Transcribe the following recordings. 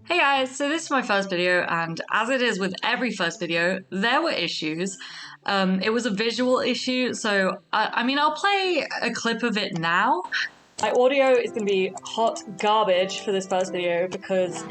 Hey guys, so this is my first video, and as it is with every first video, there were issues. It was a visual issue, so I'll play a clip of it now. My audio is going to be hot garbage for this first video because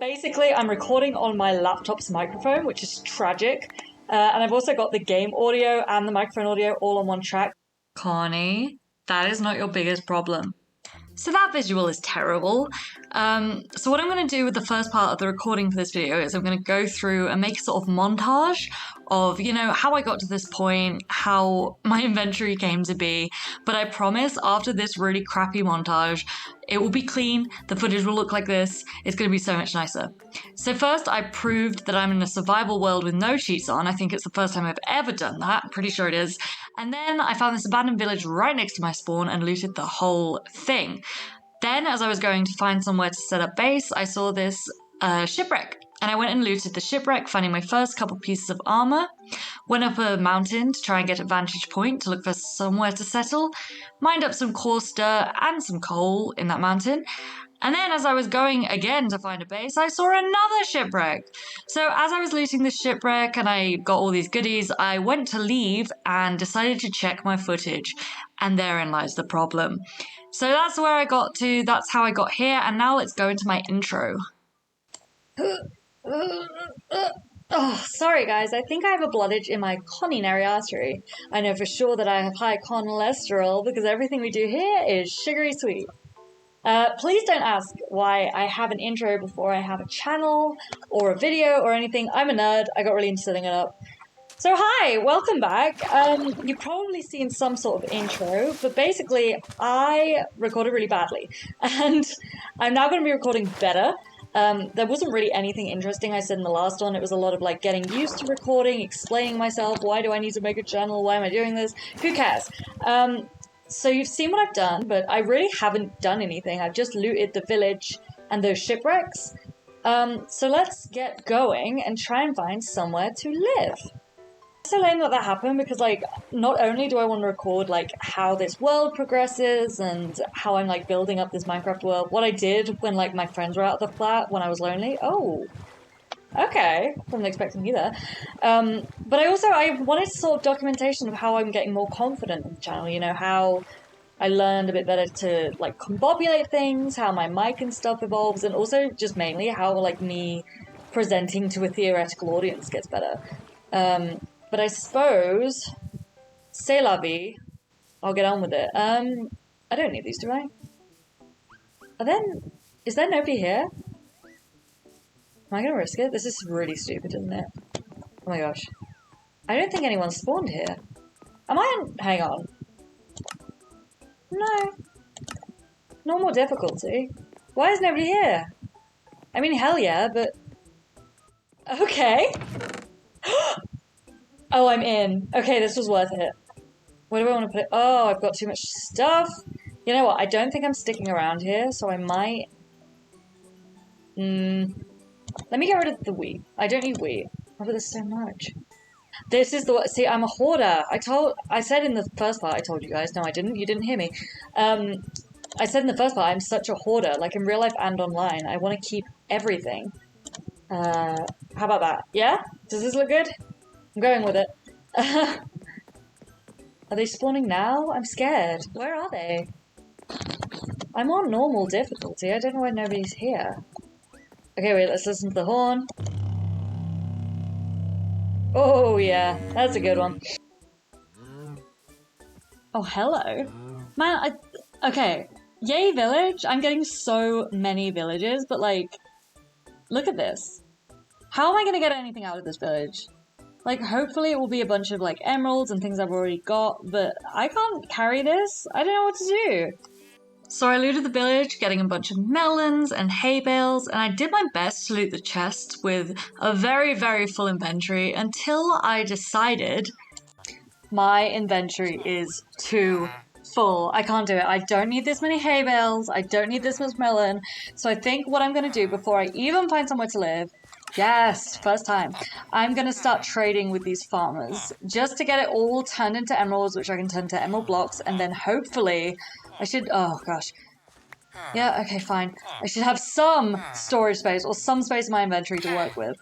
basically I'm recording on my laptop's microphone, which is tragic, and I've also got the game audio and the microphone audio all on one track. Connie, that is not your biggest problem. So that visual is terrible. So what I'm going to do with the first part of the recording for this video is I'm going to go through and make a sort of montage of, how I got to this point, how my inventory came to be. But I promise after this really crappy montage, it will be clean, the footage will look like this, it's going to be so much nicer. So first I proved that I'm in a survival world with no cheats on. I think it's the first time I've ever done that, I'm pretty sure it is. And then I found this abandoned village right next to my spawn and looted the whole thing. Then as I was going to find somewhere to set up base, I saw this shipwreck. And I went and looted the shipwreck, finding my first couple pieces of armor. Went up a mountain to try and get a vantage point to look for somewhere to settle. Mined up some coarse dirt and some coal in that mountain. And then as I was going again to find a base, I saw another shipwreck. So as I was looting the shipwreck and I got all these goodies, I went to leave and decided to check my footage. And therein lies the problem. So that's where I got to, that's how I got here, and now let's go into my intro. Oh, sorry guys, I think I have a bloodage in my coronary artery. I know for sure that I have high cholesterol because everything we do here is sugary sweet. Please don't ask why I have an intro before I have a channel or a video or anything. I'm a nerd, I got really into setting it up. So hi, welcome back. You've probably seen some sort of intro, but basically I recorded really badly and I'm now going to be recording better. There wasn't really anything interesting I said in the last one. It was a lot of like getting used to recording, explaining myself, why do I need to make a channel, why am I doing this, who cares? So you've seen what I've done, but I really haven't done anything. I've just looted the village and those shipwrecks. So let's get going and try and find somewhere to live. It's so lame that happened because, like, not only do I want to record, like, how this world progresses and how I'm, like, building up this Minecraft world, what I did when, like, my friends were out of the flat when I was lonely. Oh, okay. Wasn't expecting you there. But I wanted sort of documentation of how I'm getting more confident in the channel, how I learned a bit better to, like, combobulate things, how my mic and stuff evolves, and also just mainly how, like, me presenting to a theoretical audience gets better. But I suppose, c'est la vie, I'll get on with it. I don't need these, do I? Is there nobody here? Am I gonna risk it? This is really stupid, isn't it? Oh my gosh. I don't think anyone spawned here. Am I on? Hang on. No. Normal difficulty. Why is nobody here? I mean, hell yeah, but... Okay. Oh, I'm in. Okay, this was worth it. Where do I want to put it? Oh, I've got too much stuff. You know what? I don't think I'm sticking around here, so I might... Let me get rid of the wheat. I don't need wheat. Oh, but there's so much. This is the... See, I'm a hoarder. I said in the first part, I told you guys. No, I didn't. You didn't hear me. I said in the first part, I'm such a hoarder. Like, in real life and online. I want to keep everything. How about that? Yeah? Does this look good? I'm going with it. Are they spawning now? I'm scared. Where are they? I'm on normal difficulty. I don't know why nobody's here. Okay, wait, let's listen to the horn. Oh, yeah. That's a good one. Oh, hello. Man, okay. Yay, village. I'm getting so many villages, but, like, look at this. How am I going to get anything out of this village? Like, hopefully it will be a bunch of, like, emeralds and things I've already got, but I can't carry this. I don't know what to do. So I looted the village, getting a bunch of melons and hay bales, and I did my best to loot the chest with a very, very full inventory until I decided my inventory is too full. I can't do it. I don't need this many hay bales. I don't need this much melon. So I think what I'm going to do before I even find somewhere to live, yes, first time, I'm going to start trading with these farmers just to get it all turned into emeralds, which I can turn to emerald blocks, and then hopefully I should, oh gosh, Yeah, okay, fine. I should have some storage space or some space in my inventory to work with.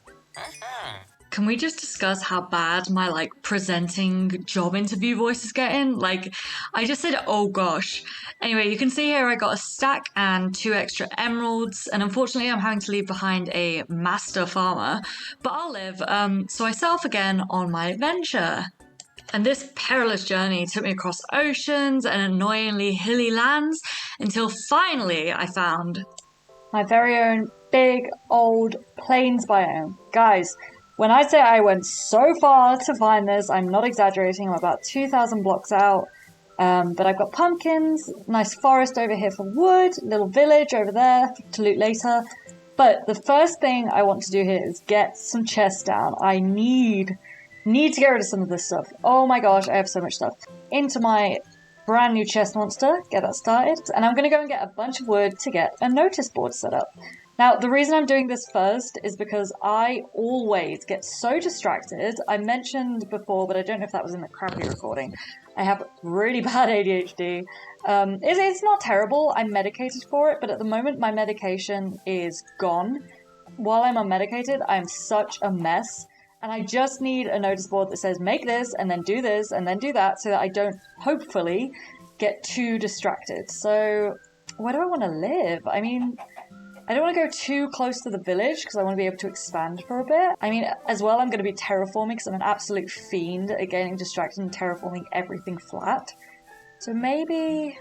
Can we just discuss how bad my presenting job interview voice is getting? I just said, oh gosh. Anyway, you can see here I got a stack and 2 extra emeralds, and unfortunately I'm having to leave behind a master farmer, but I'll live. So I set off again on my adventure. And this perilous journey took me across oceans and annoyingly hilly lands until finally I found my very own big old plains biome. Guys, when I say I went so far to find this, I'm not exaggerating. I'm about 2,000 blocks out. But I've got pumpkins, nice forest over here for wood, little village over there to loot later. But the first thing I want to do here is get some chests down. I need to get rid of some of this stuff. Oh my gosh, I have so much stuff. Into my brand new chest monster, get that started, and I'm going to go and get a bunch of wood to get a notice board set up. Now, the reason I'm doing this first is because I always get so distracted. I mentioned before, but I don't know if that was in the crappy recording. I have really bad ADHD. It's not terrible. I'm medicated for it, but at the moment my medication is gone. While I'm unmedicated, I'm such a mess. And I just need a notice board that says, make this, and then do this, and then do that, so that I don't, hopefully, get too distracted. So, where do I want to live? I mean, I don't want to go too close to the village, because I want to be able to expand for a bit. I mean, as well, I'm going to be terraforming, because I'm an absolute fiend at getting distracted and terraforming everything flat. So maybe...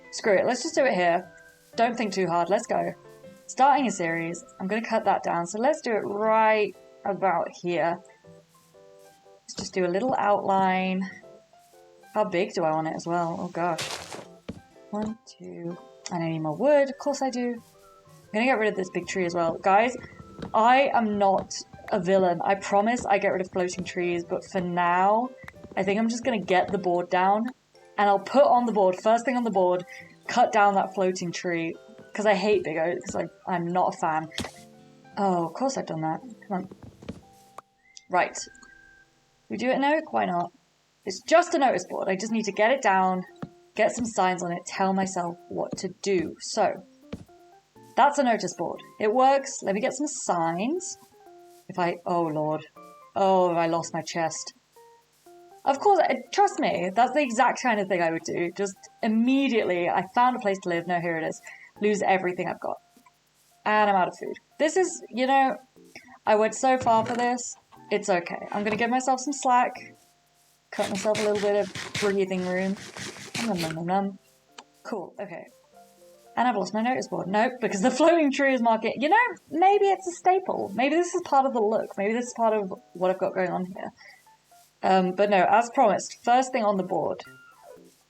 Screw it, let's just do it here. Don't think too hard, let's go. Starting a series, I'm going to cut that down, so let's do it right about here. Let's just do a little outline. How big do I want it as well? Oh gosh. 1, 2, and I need more wood. Of course I do. I'm gonna get rid of this big tree as well. Guys, I am not a villain. I promise I get rid of floating trees, but for now, I think I'm just gonna get the board down, and I'll put on the board, first thing on the board, cut down that floating tree, because I hate big oaks, because I'm not a fan. Oh, of course I've done that. Come on. Right. We do it in oak? Why not? It's just a notice board. I just need to get it down, get some signs on it, tell myself what to do. So, that's a notice board. It works. Let me get some signs. Oh lord. Oh, I lost my chest. Of course, trust me, that's the exact kind of thing I would do. Just immediately, I found a place to live. No, here it is. Lose everything I've got. And I'm out of food. This is, I went so far for this. It's okay. I'm going to give myself some slack. Cut myself a little bit of breathing room. Nom, nom, nom, nom. Cool, okay. And I've lost my notice board. Nope, because the floating tree is marking... maybe it's a staple. Maybe this is part of the look. Maybe this is part of what I've got going on here. But no, as promised, first thing on the board.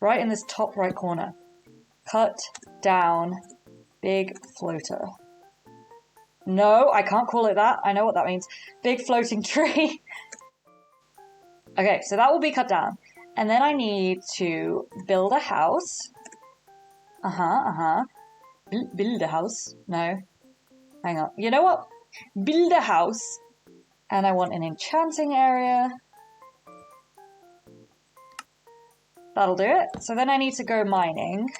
Right in this top right corner. Cut down big floater. No, I can't call it that. I know what that means. Big floating tree. Okay, so that will be cut down. And then I need to build a house. Build a house. No. Hang on. You know what? Build a house. And I want an enchanting area. That'll do it. So then I need to go mining.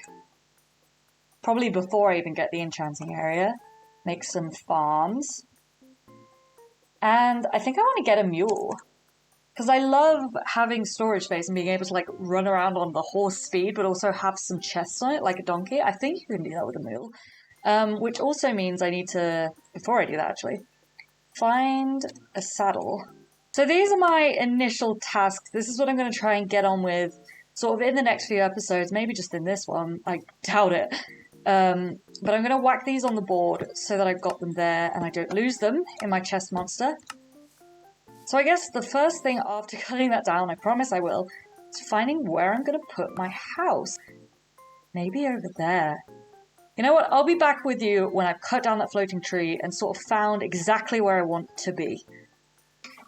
Probably before I even get the enchanting area. Make some farms. And I think I want to get a mule. Because I love having storage space and being able to run around on the horse speed, but also have some chests on it, like a donkey. I think you can do that with a mule. Which also means I need to, before I do that actually, find a saddle. So these are my initial tasks. This is what I'm going to try and get on with sort of in the next few episodes, maybe just in this one. I doubt it. But I'm going to whack these on the board so that I've got them there and I don't lose them in my chest monster. So I guess the first thing after cutting that down, I promise I will, is finding where I'm going to put my house. Maybe over there. You know what? I'll be back with you when I've cut down that floating tree and sort of found exactly where I want to be.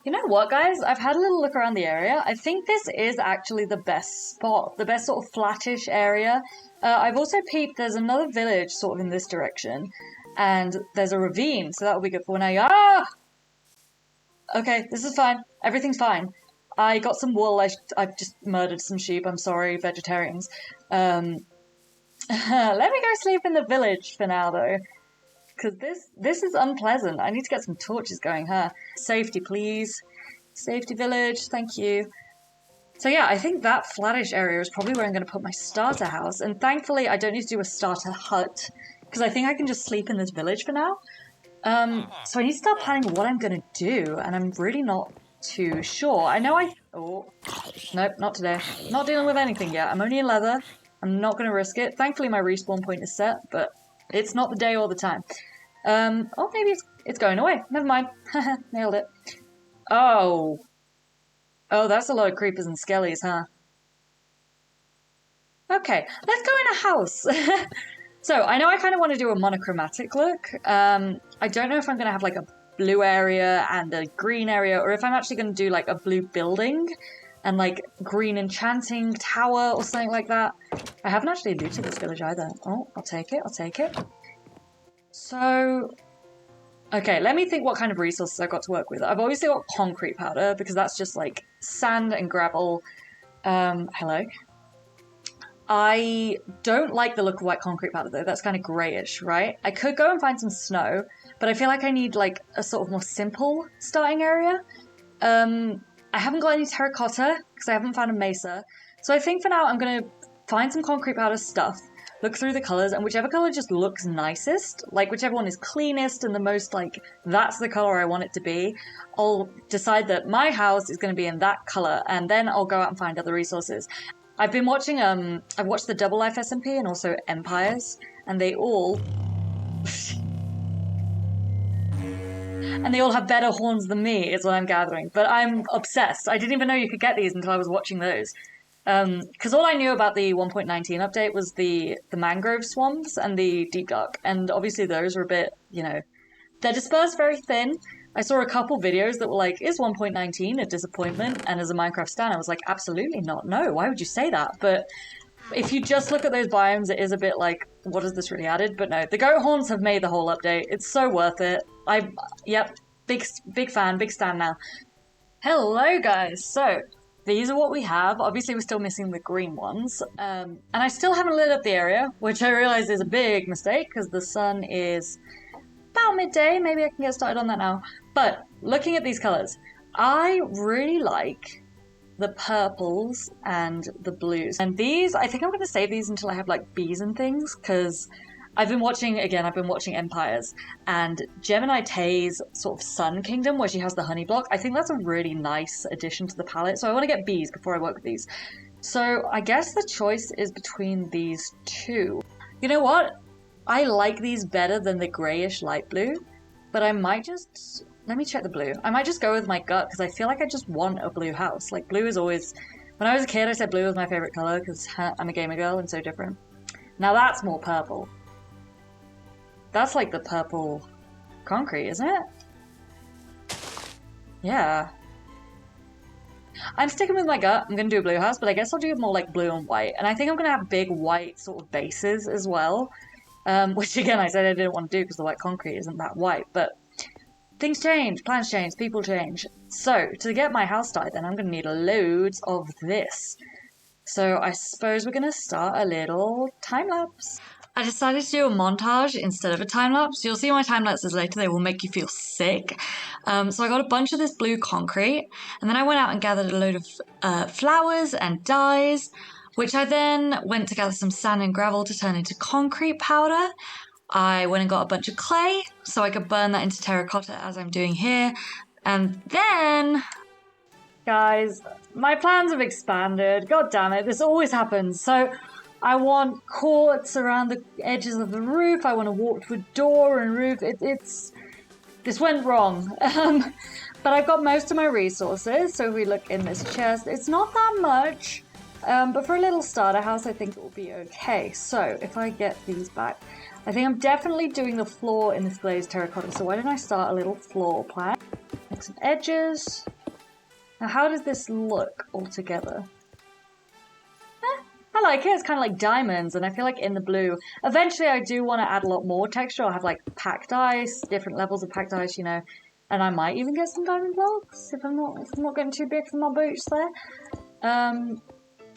You know what, guys? I've had a little look around the area. I think this is actually the best spot, the best sort of flattish area. I've also peeped, there's another village sort of in this direction, and there's a ravine, so that will be good for when Okay, this is fine. Everything's fine. I got some wool. I've just murdered some sheep. I'm sorry, vegetarians. Let me go sleep in the village for now, though. Because this is unpleasant. I need to get some torches going, huh? Safety, please. Safety village, thank you. So yeah, I think that flattish area is probably where I'm going to put my starter house. And thankfully, I don't need to do a starter hut. Because I think I can just sleep in this village for now. So I need to start planning what I'm going to do. And I'm really not too sure. I know Oh, nope, not today. Not dealing with anything yet. I'm only in leather. I'm not going to risk it. Thankfully, my respawn point is set, but it's not the day or the time. Oh, maybe it's going away. Never mind. Nailed it. Oh. Oh, that's a lot of creepers and skellies, huh? Okay, let's go in a house. So, I know I kind of want to do a monochromatic look. I don't know if I'm going to have like a blue area and a green area, or if I'm actually going to do like a blue building and like green enchanting tower or something like that. I haven't actually looted this village either. Oh, I'll take it, I'll take it. So, okay, let me think what kind of resources I've got to work with. I've obviously got concrete powder because that's just like sand and gravel. Hello. I don't like the look of white concrete powder though. That's kind of greyish, right? I could go and find some snow, but I feel like I need like a sort of more simple starting area. I haven't got any terracotta because I haven't found a mesa. So I think for now I'm going to find some concrete powder stuff, look through the colours, and whichever colour just looks nicest, like whichever one is cleanest and the most like, that's the colour I want it to be, I'll decide that my house is going to be in that colour, and then I'll go out and find other resources. I've been watching, I've watched the Double Life SMP and also Empires, and they all... and they all have better horns than me, is what I'm gathering. But I'm obsessed. I didn't even know you could get these until I was watching those. Because all I knew about the 1.19 update was the mangrove swamps and the deep dark. And obviously those were a bit, you know, they're dispersed very thin. I saw a couple videos that were like, is 1.19 a disappointment? And as a Minecraft stan, I was like, absolutely not. No, why would you say that? But if you just look at those biomes, it is a bit like, what has this really added? But no, the goat horns have made the whole update. It's so worth it. Yep, big fan, big stan now. Hello, guys. So, these are what we have. Obviously, we're still missing the green ones. And I still haven't lit up the area, which I realize is a big mistake because the sun is about midday. Maybe I can get started on that now. But looking at these colors, I really like the purples and the blues. And these, I think I'm going to save these until I have like bees and things because I've been watching Empires, and Gemini Tay's sort of Sun Kingdom, where she has the honey block. I think that's a really nice addition to the palette, so I want to get bees before I work with these. So I guess the choice is between these two. You know what? I like these better than the greyish light blue, but I might just... Let me check the blue. I might just go with my gut, because I feel like I just want a blue house. Like, blue is always... When I was a kid, I said blue was my favourite colour, because I'm a gamer girl and so different. Now that's more purple. That's like the purple concrete, isn't it? Yeah. I'm sticking with my gut. I'm going to do a blue house, but I guess I'll do more like blue and white. And I think I'm going to have big white sort of bases as well. Which again, I said I didn't want to do because the white concrete isn't that white. But things change, plans change, people change. So to get my house started, then I'm going to need loads of this. So I suppose we're going to start a little time lapse. I decided to do a montage instead of a time-lapse. You'll see my time-lapses later, they will make you feel sick. So I got a bunch of this blue concrete, and then I went out and gathered a load of flowers and dyes, which I then went to gather some sand and gravel to turn into concrete powder. I went and got a bunch of clay, so I could burn that into terracotta as I'm doing here. And then... Guys, my plans have expanded. God damn it, this always happens. So... I want quartz around the edges of the roof. I want to walk to a door and roof. This went wrong. But I've got most of my resources. So if we look in this chest, it's not that much. But for a little starter house, I think it will be okay. So if I get these back, I think I'm definitely doing the floor in this glazed terracotta. So why don't I start a little floor plan? Make some edges. Now, how does this look altogether? I like it. It's kind of like diamonds, and I feel like in the blue. Eventually, I do want to add a lot more texture. I'll have like packed ice, different levels of packed ice, you know, and I might even get some diamond blocks if I'm not getting too big for my boots there.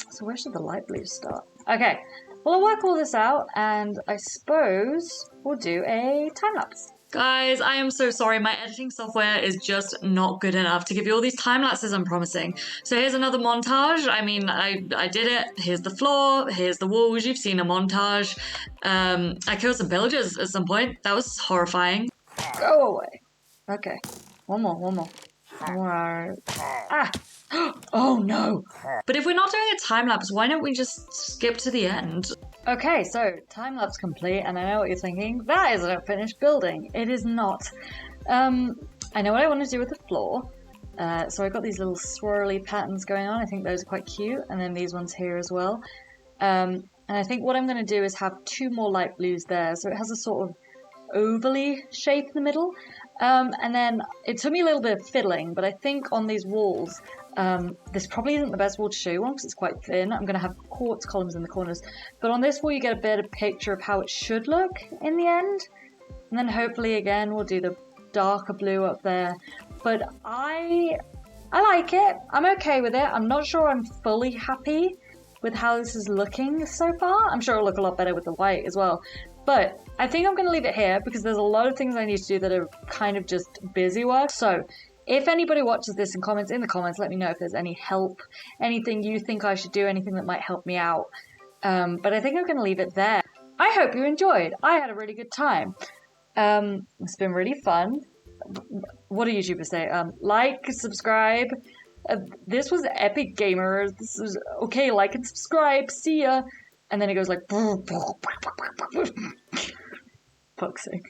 So where should the light blue start? Okay, well, I'll work all this out, and I suppose we'll do a time-lapse. Guys, I am so sorry. My editing software is just not good enough to give you all these time lapses I'm promising. So here's another montage. I mean, I did it. Here's the floor. Here's the walls. You've seen a montage. I killed some villagers at some point. That was horrifying. Go away. Okay. One more. One more. Ah! Oh no! But if we're not doing a time lapse, why don't we just skip to the end? Okay, so time lapse complete, and I know what you're thinking. That isn't a finished building. It is not. I know what I want to do with the floor. So I've got these little swirly patterns going on. I think those are quite cute, and then these ones here as well. And I think what I'm going to do is have 2 more light blues there, so it has a sort of ovally shape in the middle. And then it took me a little bit of fiddling, but I think on these walls, this probably isn't the best wall to show you on because it's quite thin. I'm going to have quartz columns in the corners. But on this wall, you get a better picture of how it should look in the end. And then hopefully, again, we'll do the darker blue up there. But I like it. I'm okay with it. I'm not sure I'm fully happy with how this is looking so far. I'm sure it'll look a lot better with the white as well. But I think I'm going to leave it here because there's a lot of things I need to do that are kind of just busy work. So if anybody watches this and comments in the comments, let me know if there's any help, anything you think I should do, anything that might help me out. But I think I'm going to leave it there. I hope you enjoyed. I had a really good time. It's been really fun. What do YouTubers say? Like, subscribe. This was Epic Gamer. This was okay. Like and subscribe. See ya. And then it goes like, fuck's sake.